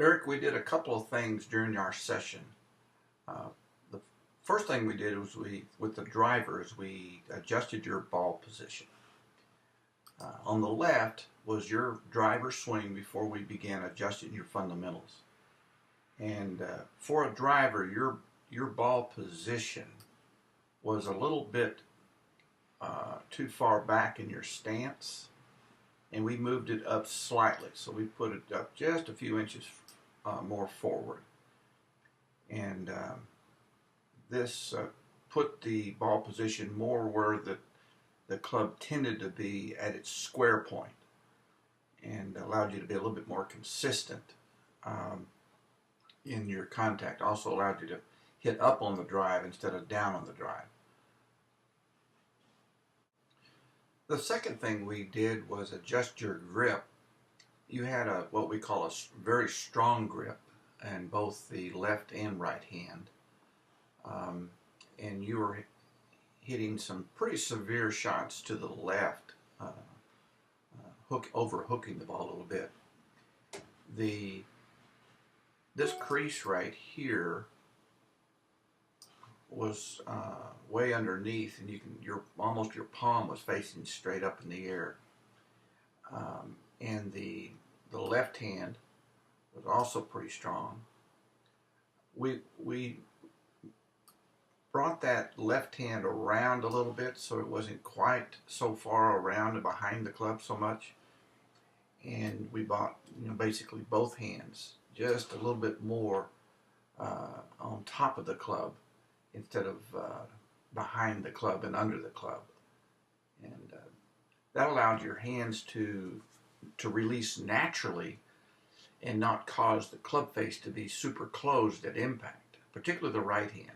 Eric, we did a couple of things during our session. Uh, the first thing we did was with the drivers, we adjusted your ball position. On the left was your driver swing before we began adjusting your fundamentals. And for a driver, your ball position was a little bit too far back in your stance, and we moved it up slightly. So we put it up just a few inches more forward. And this put the ball position more where the club tended to be at its square point, and allowed you to be a little bit more consistent um, in your contact. Also allowed you to hit up on the drive instead of down on the drive. The second thing we did was adjust your grip. You had what we call a very strong grip in both the left and right hand. And you were hitting some pretty severe shots to the left, overhooking the ball a little bit. This crease right here was way underneath, and your palm was facing straight up in the air. And the left hand was also pretty strong. We brought that left hand around a little bit so it wasn't quite so far around and behind the club so much. And we brought basically both hands just a little bit more on top of the club instead of behind the club and under the club. And that allowed your hands to release naturally and not cause the club face to be super closed at impact, particularly the right hand.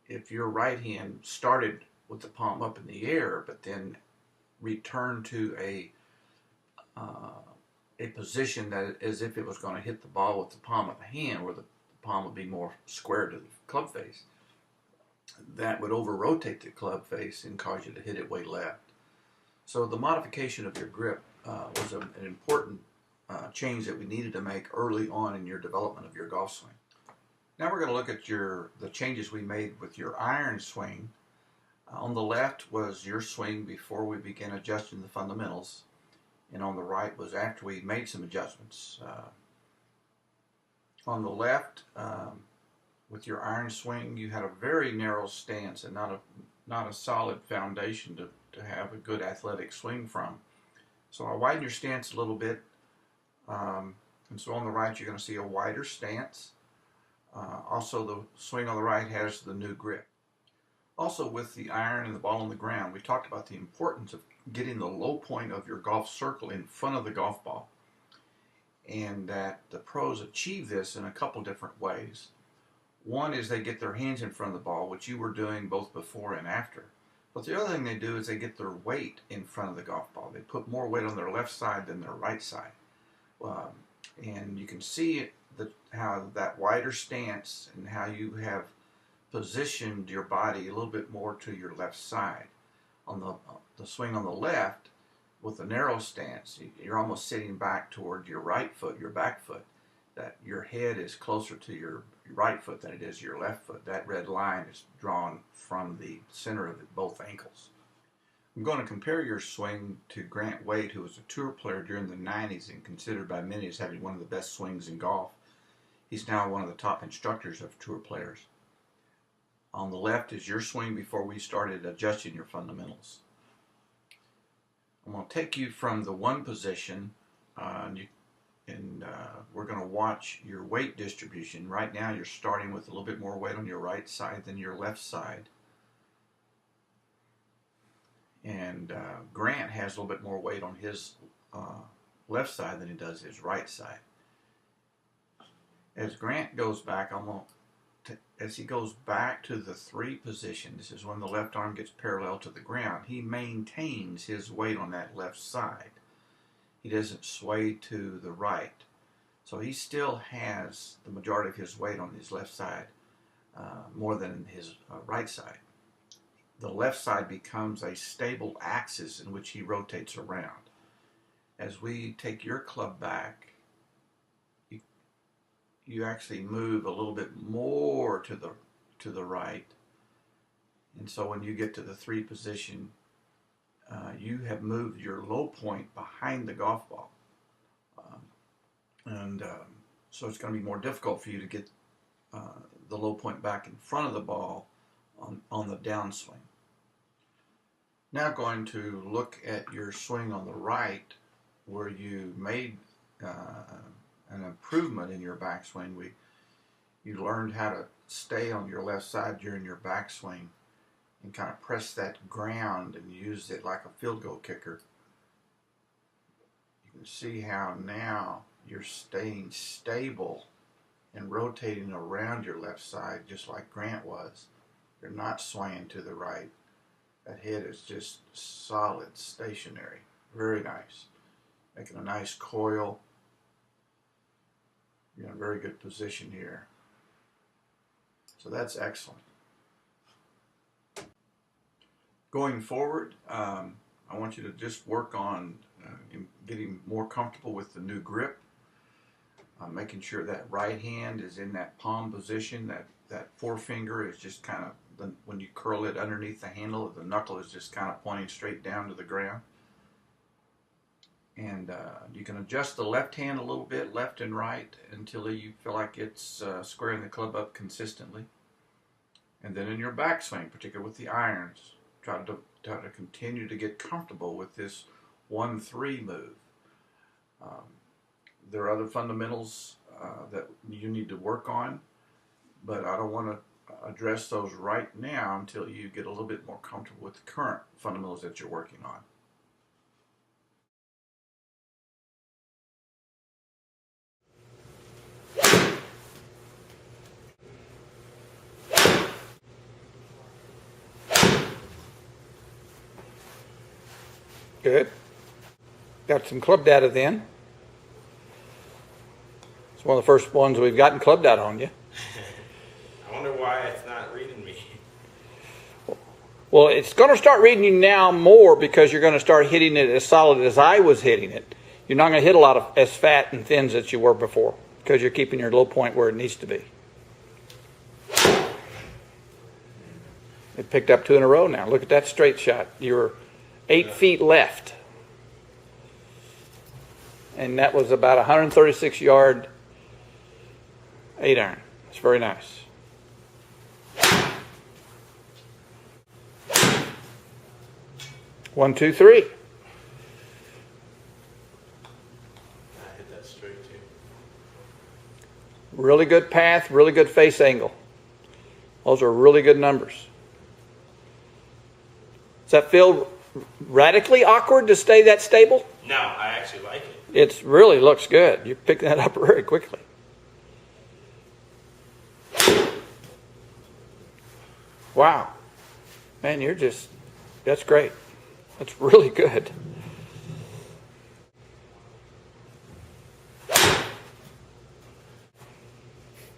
If your right hand started with the palm up in the air, but then returned to a position that as if it was going to hit the ball with the palm of the hand, where the palm would be more square to the club face, that would over-rotate the club face and cause you to hit it way left. So the modification of your grip was an important change that we needed to make early on in your development of your golf swing. Now we're going to look at the changes we made with your iron swing. On the left was your swing before we began adjusting the fundamentals, and on the right was after we made some adjustments. On the left, with your iron swing, you had a very narrow stance and not a solid foundation to have a good athletic swing from. So I widened your stance a little bit, and so on the right you're going to see a wider stance. Also, the swing on the right has the new grip. Also, with the iron and the ball on the ground, we talked about the importance of getting the low point of your golf circle in front of the golf ball, and that the pros achieve this in a couple different ways. One is they get their hands in front of the ball, which you were doing both before and after. But the other thing they do is they get their weight in front of the golf ball. They put more weight on their left side than their right side. And you can see how that wider stance and how you have positioned your body a little bit more to your left side. On the swing on the left, with the narrow stance, you're almost sitting back toward your right foot, your back foot. That your head is closer to your right foot than it is your left foot. That red line is drawn from the center of both ankles. I'm going to compare your swing to Grant Wade, who was a tour player during the 90s and considered by many as having one of the best swings in golf. He's now one of the top instructors of tour players. On the left is your swing before we started adjusting your fundamentals. I'm going to take you from the one position, and we're going to watch your weight distribution. Right now you're starting with a little bit more weight on your right side than your left side. And Grant has a little bit more weight on his left side than he does his right side. As Grant goes back, as he goes back to the 3 position, this is when the left arm gets parallel to the ground, he maintains his weight on that left side. He doesn't sway to the right. So he still has the majority of his weight on his left side, more than his right side. The left side becomes a stable axis in which he rotates around. As we take your club back you actually move a little bit more to the right. And so when you get to the 3 position, you have moved your low point behind the golf ball. So it's going to be more difficult for you to get the low point back in front of the ball on the downswing. Now going to look at your swing on the right, where you made an improvement in your backswing. You learned how to stay on your left side during your backswing and kind of press that ground and use it like a field goal kicker. You can see how now you're staying stable and rotating around your left side just like Grant was. You're not swaying to the right. That head is just solid, stationary. Very nice. Making a nice coil. You're in a very good position here. So that's excellent. Going forward, I want you to just work on getting more comfortable with the new grip. Making sure that right hand is in that palm position. That forefinger is just kind of, when you curl it underneath the handle, the knuckle is just kind of pointing straight down to the ground. And you can adjust the left hand a little bit, left and right, until you feel like it's squaring the club up consistently. And then in your backswing, particularly with the irons, try to continue to get comfortable with this 1-3 move. There are other fundamentals that you need to work on, but I don't want to address those right now until you get a little bit more comfortable with the current fundamentals that you're working on. Good. Got some club data then. It's one of the first ones we've gotten club data on you. I wonder why it's not reading me. Well, it's going to start reading you now more because you're going to start hitting it as solid as I was hitting it. You're not going to hit a lot of as fat and thins as you were before because you're keeping your low point where it needs to be. It picked up 2 in a row now. Look at that straight shot. You're 8 feet left. And that was about 136 yard 8-iron. It's very nice. One, two, three. I hit that straight too. Really good path, really good face angle. Those are really good numbers. Does that feel radically awkward to stay that stable? No, I actually like it. It really looks good. You're picking that up very quickly. Wow. Man, that's great. That's really good.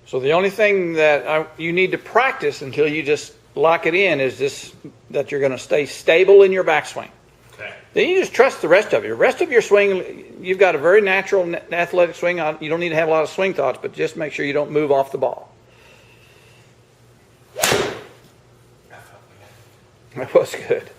So the only thing that you need to practice until you just lock it in is this, that you're going to stay stable in your backswing. Okay. Then you just trust the rest of it. The rest of your swing, you've got a very natural athletic swing. You don't need to have a lot of swing thoughts, but just make sure you don't move off the ball. That was good.